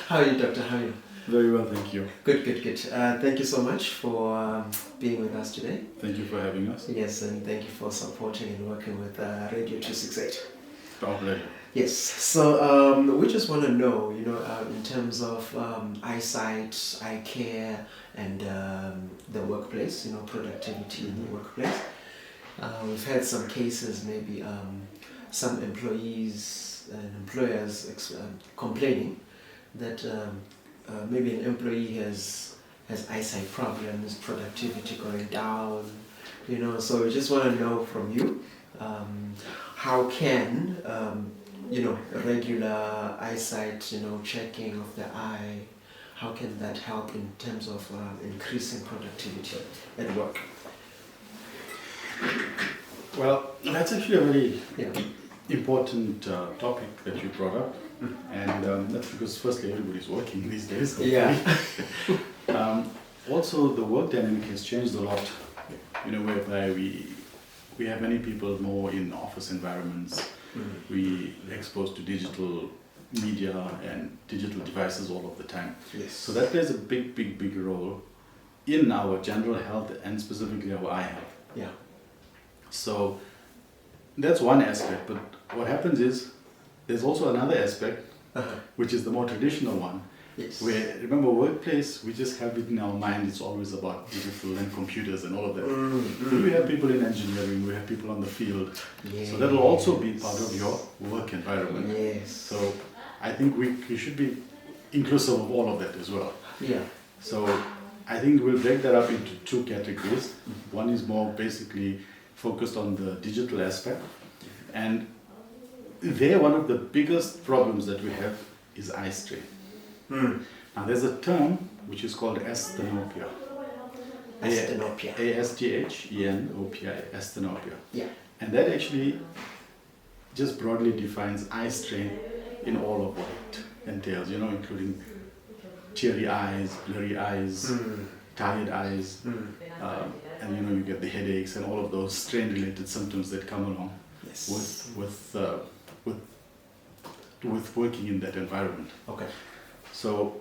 How are you, Doctor? How are you? Very well, thank you. Good, good, good. Thank you so much for being with us today. Thank you for having us. Yes, and thank you for supporting and working with Radio 268. Our pleasure. Yes, so we just want to know, in terms of eyesight, eye care, and the workplace, productivity in the workplace. We've had some cases, maybe some employees and employers complaining that maybe an employee has eyesight problems, productivity going down, so we just want to know from you, how can, regular eyesight, checking of the eye, how can that help in terms of increasing productivity at work? Well, that's actually a very important topic that you brought up. And that's because firstly everybody's working these days. Also the work dynamic has changed a lot, whereby we have many people more in office environments. We exposed to digital media and digital devices all of the time. Yes. So that plays a big role in our general health and specifically our eye health. Yeah. So that's one aspect, but what happens is there's also another aspect, which is the more traditional one. Yes. Where, remember, workplace, we just have it in our mind, it's always about digital and computers and all of that. But we have people in engineering, we have people on the field. Yes. So that will also be part of your work environment. Yes. So I think we should be inclusive of all of that as well. Yeah. So I think we'll break that up into two categories. One is more basically focused on the digital aspect. And there, one of the biggest problems that we have is eye strain. Now there's a term which is called asthenopia. Asthenopia. A-S-T-H-E-N-O-P-I, asthenopia. Yeah. And that actually just broadly defines eye strain in all of what it entails, including teary eyes, blurry eyes, tired eyes, and you get the headaches and all of those strain-related symptoms that come along with working in that environment. Okay. So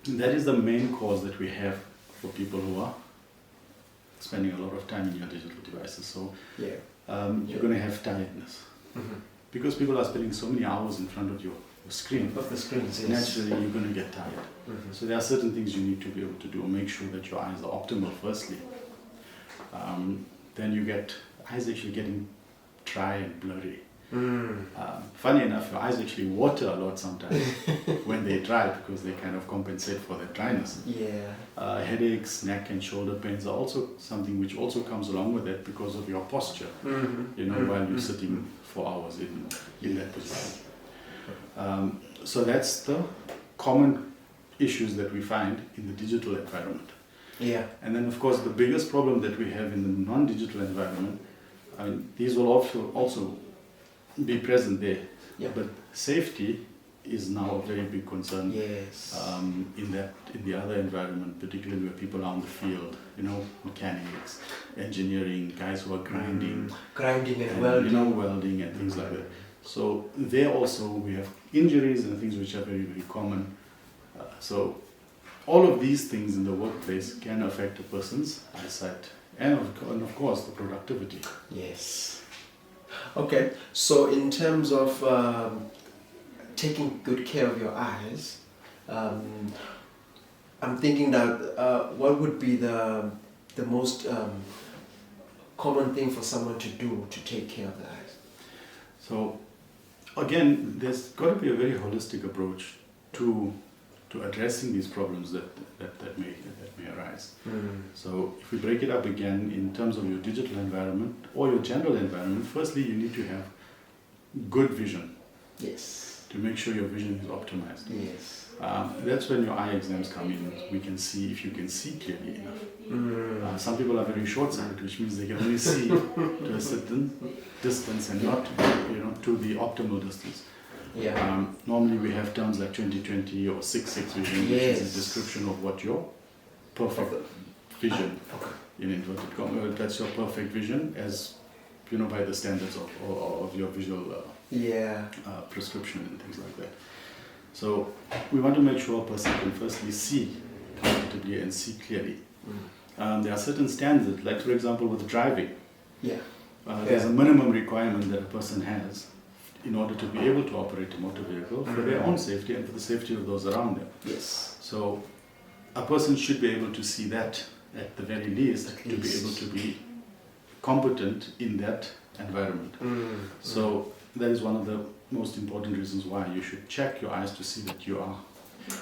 that is the main cause that we have for people who are spending a lot of time in your digital devices. So you're going to have tiredness because people are spending so many hours in front of your screen. Of the screens, yes. Naturally, you're going to get tired. So there are certain things you need to be able to do. Make sure that your eyes are optimal. Firstly, then you get eyes actually getting dry and blurry. Funny enough, your eyes actually water a lot sometimes when they dry because they kind of compensate for that dryness. Yeah. Headaches, neck and shoulder pains are also something which also comes along with it because of your posture, while you're sitting for hours in that position. So that's the common issues that we find in the digital environment. Yeah. And then of course the biggest problem that we have in the non-digital environment, these will also be present there. Yeah. But safety is now a very big concern. Yes. In the other environment, particularly where people are on the field, mechanics, engineering, guys who are grinding And welding. Welding and things like that. So there also we have injuries and things which are very common. So all of these things in the workplace can affect a person's eyesight and of course the productivity. Yes. Okay, so in terms of taking good care of your eyes, I'm thinking that what would be the most common thing for someone to do to take care of the eyes? So again, there's got to be a very holistic approach to addressing these problems that may arise. So if we break it up again in terms of your digital environment or your general environment, firstly you need to have good vision. Yes. To make sure your vision is optimized. Yes. That's when your eye exams come in. We can see if you can see clearly enough. Some people are very short-sighted, which means they can only see to a certain distance and not to the optimal distance. Yeah. Normally we have terms like 20/20 or 6/6 vision, which is a description of what your perfect vision, in inverted commas, that's your perfect vision as by the standards of your visual prescription and things like that. So we want to make sure a person can firstly see comfortably and see clearly. There are certain standards, like for example with driving. Yeah. There's a minimum requirement that a person has in order to be able to operate a motor vehicle for their own safety and for the safety of those around them. Yes. So a person should be able to see that at the very least, to be able to be competent in that environment. So that is one of the most important reasons why you should check your eyes to see that you are.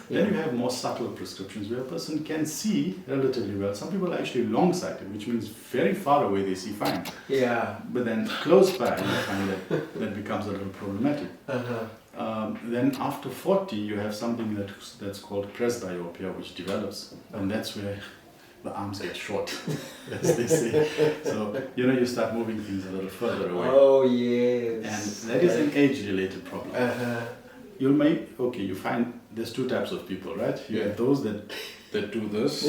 Then you have more subtle prescriptions where a person can see relatively well. Some people are actually long-sighted, which means very far away they see fine. Yeah. But then close by, you find that becomes a little problematic. Then after 40, you have something that's called presbyopia, which develops, and that's where the arms get short, as they say. So, you start moving things a little further away. Oh, yes. And that is an age-related problem. You find there's two types of people, right? You have those that do this,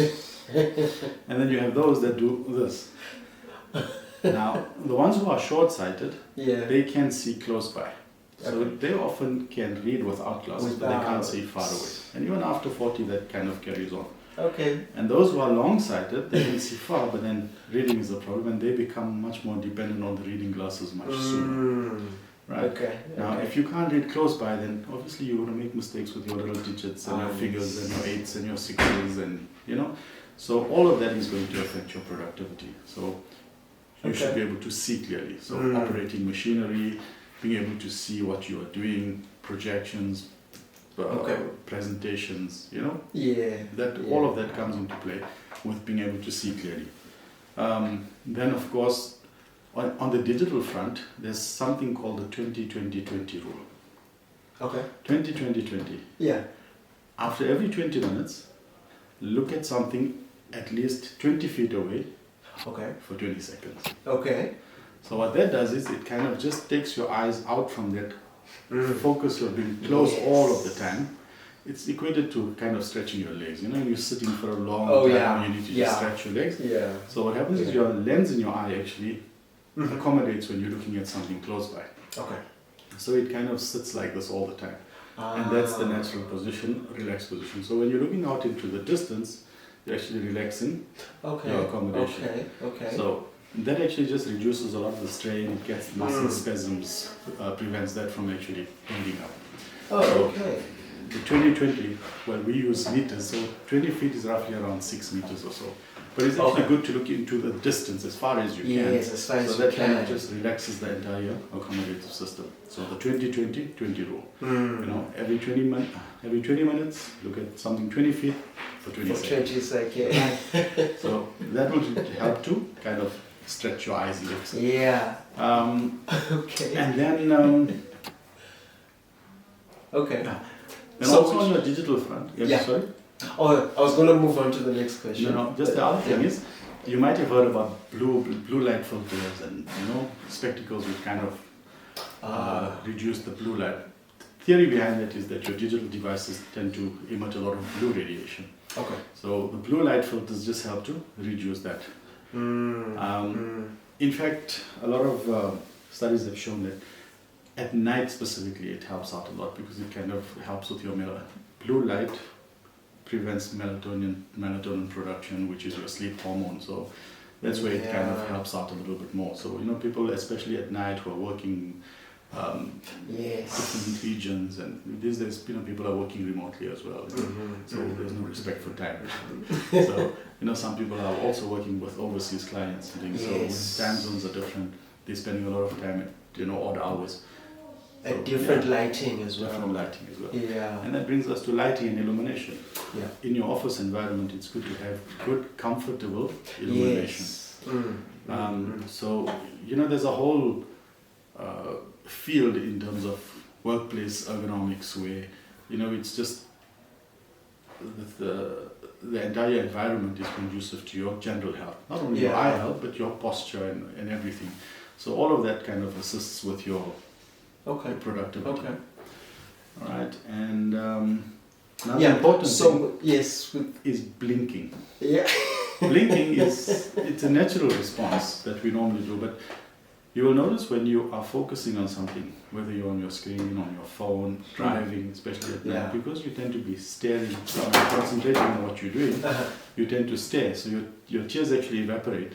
and then you have those that do this. Now, the ones who are short-sighted, they can see close by. So they often can read without glasses, but they can't see far away. And even after 40, that kind of carries on. Okay. And those who are long-sighted, they can see far, but then reading is a problem, and they become much more dependent on the reading glasses much sooner. Right? Okay. Now, if you can't read close by, then obviously you're going to make mistakes with your little digits and your figures and your 8s and your 6s and, So all of that is going to affect your productivity. So you should be able to see clearly. So operating machinery, being able to see what you are doing, projections, presentations, all of that comes into play with being able to see clearly. Then of course, on the digital front, there's something called the 20-20-20 rule. Okay. 20-20-20. Yeah. After every 20 minutes, look at something at least 20 feet away for 20 seconds. Okay. So what that does is it kind of just takes your eyes out from that focus of being close all of the time. It's equated to kind of stretching your legs. You're sitting for a long time, you need to just stretch your legs. Yeah. So what happens is your lens in your eye actually accommodates when you're looking at something close by. Okay. So it kind of sits like this all the time. And that's the natural position, relaxed position. So when you're looking out into the distance, you're actually relaxing your accommodation. Okay. So that actually just reduces a lot of the strain, it gets muscle spasms, prevents that from actually ending up. The 20-20, well, we use meters, so 20 feet is roughly around 6 meters or so. But it's actually good to look into the distance as far as you can. Yes, as far as so you that can. kind of just relaxes the entire accommodative system. So the 20-20-20 rule. Every 20 minutes, look at something 20 feet for 20 seconds. 20 seconds. So that will help to kind of stretch your eyes a little. Yeah. Okay. And then. Okay. Then also on your digital front. Sorry. Oh, I was going to move on to the next question. Just the other thing is, you might have heard about blue light filters and spectacles which kind of reduce the blue light. The theory behind that is that your digital devices tend to emit a lot of blue radiation. Okay. So the blue light filters just help to reduce that. In fact, a lot of studies have shown that at night specifically it helps out a lot because it kind of helps with your blue light. Prevents melatonin production, which is your sleep hormone. So that's where it kind of helps out a little bit more. So people, especially at night, who are working different regions, and these days people are working remotely as well. So there's no respect for time. So some people are also working with overseas clients and things. So when time zones are different, they're spending a lot of time at odd hours. So, different lighting as well. Different lighting as well. Yeah. And that brings us to lighting and illumination. Yeah. In your office environment, it's good to have good, comfortable illumination. So, there's a whole field in terms of workplace ergonomics where, it's just the entire environment is conducive to your general health. Not only your eye health, but your posture and everything. So all of that kind of assists with your productivity. Okay. All right, and another important thing is blinking. Yeah. Blinking it's a natural response that we normally do, but You will notice when you are focusing on something, whether you're on your screen, on your phone, driving, especially at night, because you tend to be staring, concentrating on what you're doing, you tend to stare, so your tears actually evaporate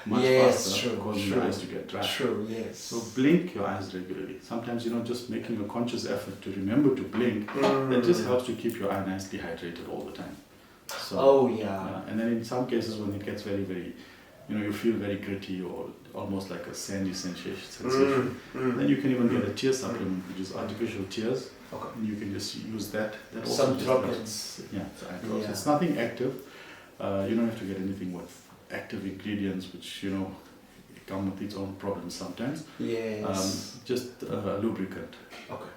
much faster, causing your eyes to get dry. True, yes. So blink your eyes regularly. Sometimes, just making a conscious effort to remember to blink, that just helps to keep your eye nicely hydrated all the time. So, and then in some cases when it gets very, very, you feel very gritty or almost like a sandy sensation, then you can even get a tear supplement, which is artificial tears. Okay. And you can just use that. Some droplets. It's nothing active. You don't have to get anything with active ingredients, which, come with its own problems sometimes. Yes. Just a lubricant. Okay.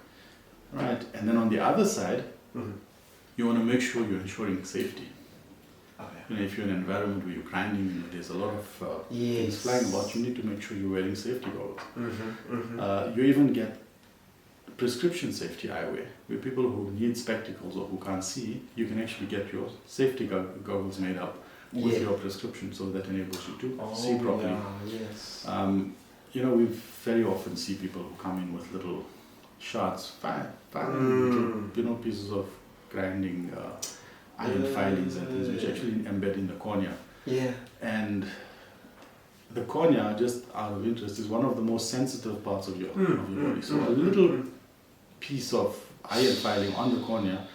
Right. And then on the other side, you want to make sure you're ensuring safety. Okay. If you're in an environment where you're grinding, there's a lot of things flying about, you need to make sure you're wearing safety goggles. You even get prescription safety eyewear, where people who need spectacles or who can't see, you can actually get your safety goggles made up with your prescription, so that enables you to see properly. We very often see people who come in with little shards, fine little, pieces of grinding iron filings and things, which actually embed in the cornea. And the cornea, just out of interest, is one of the most sensitive parts of your body. So a little piece of iron filing on the cornea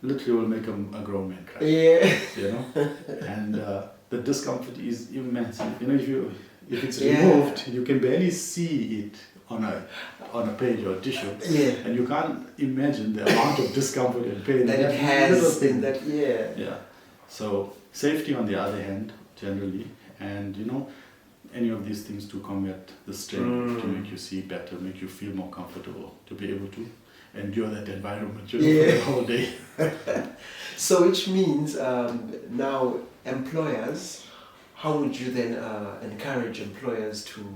literally will make a grown man cry. And the discomfort is immense. If it's removed, you can barely see it on a page or a tissue, and you can't imagine the amount of discomfort and pain that it has in that. So safety, on the other hand, generally, and any of these things to combat the strain, to make you see better, make you feel more comfortable, to be able to endure that environment for the whole day. So which means now employers, how would you then encourage employers to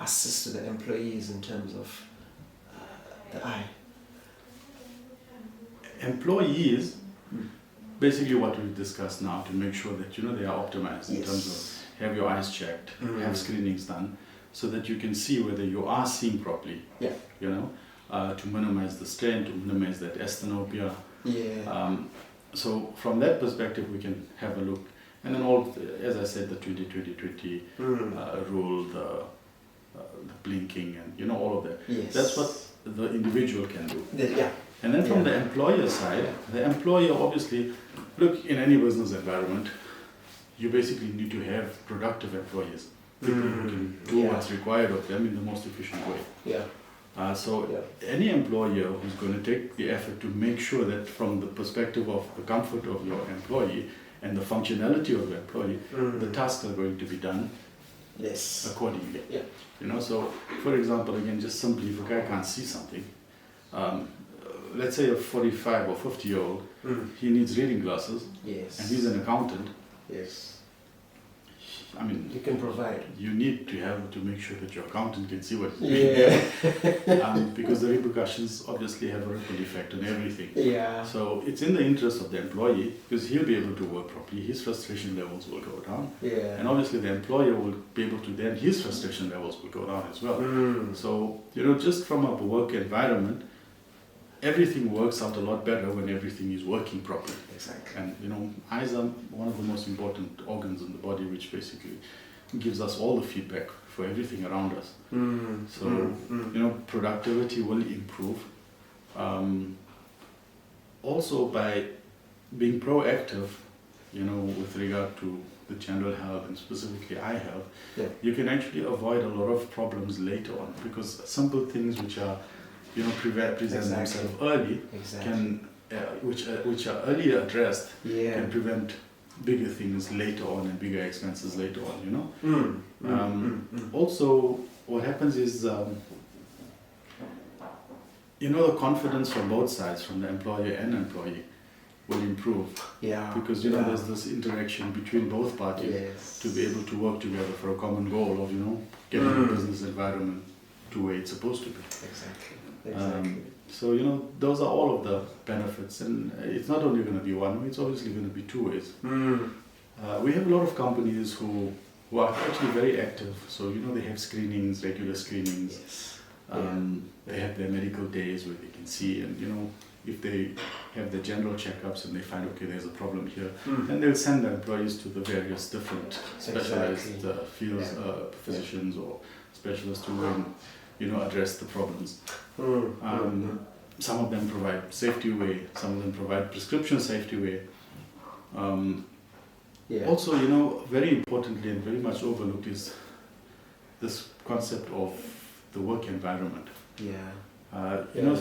assist the employees in terms of the eye? Employees, basically what we've discussed now, to make sure that they are optimized in terms of have your eyes checked, have screenings done, so that you can see whether you are seeing properly. To minimize the strain, to minimize that asthenopia. So from that perspective, we can have a look, and then as I said, the 20-20-20 rule, the blinking, and all of that. That's what the individual can do. And then from the employer side, the employer obviously, look, in any business environment, you basically need to have productive employees, people who can do what's required of them in the most efficient way. Any employer who's going to take the effort to make sure that from the perspective of the comfort of your employee and the functionality of the employee, the tasks are going to be done accordingly. So for example, again, just simply, if a guy can't see something, let's say a 45 or 50-year-old, he needs reading glasses, and he's an accountant. I mean, you can provide. You need to make sure that your accountant can see what he's doing. Because the repercussions obviously have a ripple effect on everything. So it's in the interest of the employee, because he'll be able to work properly, his frustration levels will go down. And obviously the employer will be able to then, his frustration levels will go down as well. So, just from a work environment, everything works out a lot better when everything is working properly. And eyes are one of the most important organs in the body, which basically gives us all the feedback for everything around us. Productivity will improve. Also by being proactive, with regard to the general health and specifically eye health, you can actually avoid a lot of problems later on, because simple things which are present themselves early, can which are earlier addressed, can prevent bigger things later on and bigger expenses later on. Also, what happens is the confidence from both sides, from the employer and employee, will improve. Because there's this interaction between both parties to be able to work together for a common goal of getting the business environment to where it's supposed to be. So those are all of the benefits, and it's not only going to be one way, it's obviously going to be two ways. We have a lot of companies who who are actually very active. So, they have screenings, regular screenings. Yes. They have their medical days where they can see, and, if they have their general checkups and they find, okay, there's a problem here, then they'll send their employees to the various different specialized fields, physicians or specialists who address the problems. Some of them provide safety way, some of them provide prescription safety way. Also, very importantly and very much overlooked is this concept of the work environment.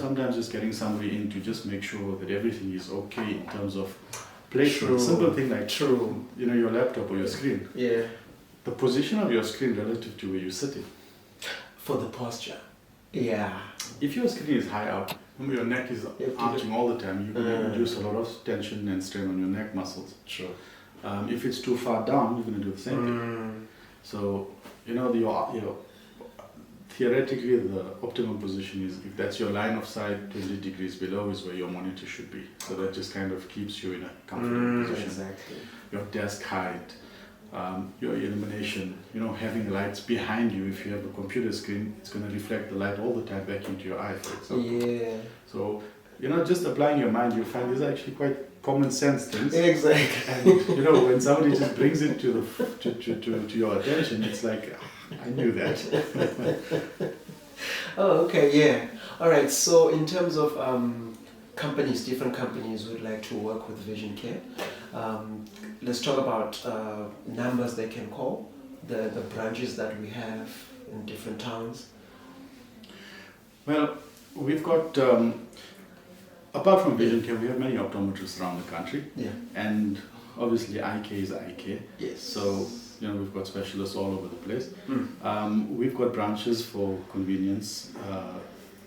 Sometimes just getting somebody in to just make sure that everything is okay in terms of placement. Simple thing like your laptop or your screen. Yeah. The position of your screen relative to where you're sitting. For the posture. Yeah. If your screen is high up, your neck is arching all the time, you can reduce a lot of tension and strain on your neck muscles. Sure. If it's too far down, you're going to do the same thing. So, theoretically, the optimum position is, if that's your line of sight, 20 degrees below is where your monitor should be. So that just kind of keeps you in a comfortable position. Exactly. Your desk height, your illumination, having lights behind you. If you have a computer screen, it's going to reflect the light all the time back into your eye, for example. Yeah. So, just applying your mind, you find these are actually quite common sense things. Exactly. And, when somebody just brings it to your attention, it's like, I knew that. Oh, okay, yeah. All right, so in terms of different companies would like to work with Vision Care, let's talk about numbers they can call, the branches that we have in different towns. Well, we've got, apart from Vision Care, we have many optometrists around the country. Yeah. And obviously eye care is eye care. Yes. So, we've got specialists all over the place. We've got branches for convenience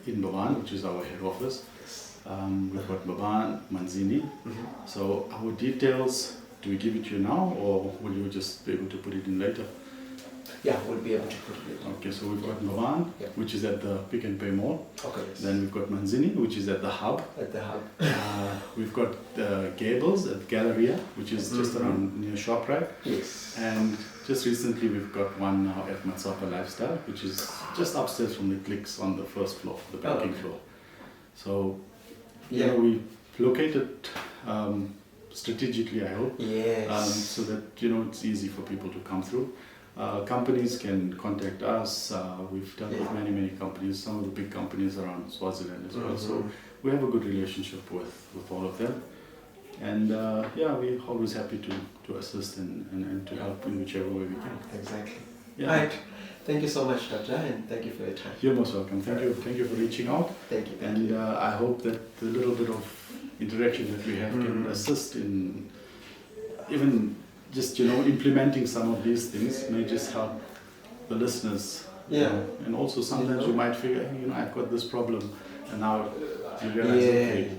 in Baban, which is our head office. We've got Baban, Manzini. So our details, do we give it to you now, or will you just be able to put it in later? Yeah, we'll be able to put it later. Okay, so we've got Baban, which is at the Pick and Pay Mall. Okay. Yes. Then we've got Manzini, which is at the Hub. At the Hub. We've got Gables at Galleria, which is just around near ShopRite. Yes. And just recently we've got one now at Matsapa Lifestyle, which is just upstairs from the Clicks on the first floor, the banking floor. So, we located strategically, I hope, so that it's easy for people to come through. Companies can contact us. We've done with many companies, some of the big companies around Swaziland as well. So we have a good relationship with all of them. And we're always happy to assist and to help in whichever way we can. Exactly. Yeah. Right. Thank you so much, Dr. And thank you for your time. You're most welcome. Thank you for reaching out. Thank you. And I hope that the little bit of interaction that we have can assist in even just implementing some of these things may just help the listeners. And also sometimes you might figure, hey, I've got this problem, and now you realize, okay,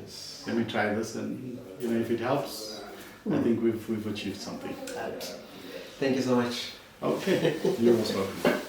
let me try this, and if it helps, I think we've achieved something. Thank you so much. Okay, you're most welcome.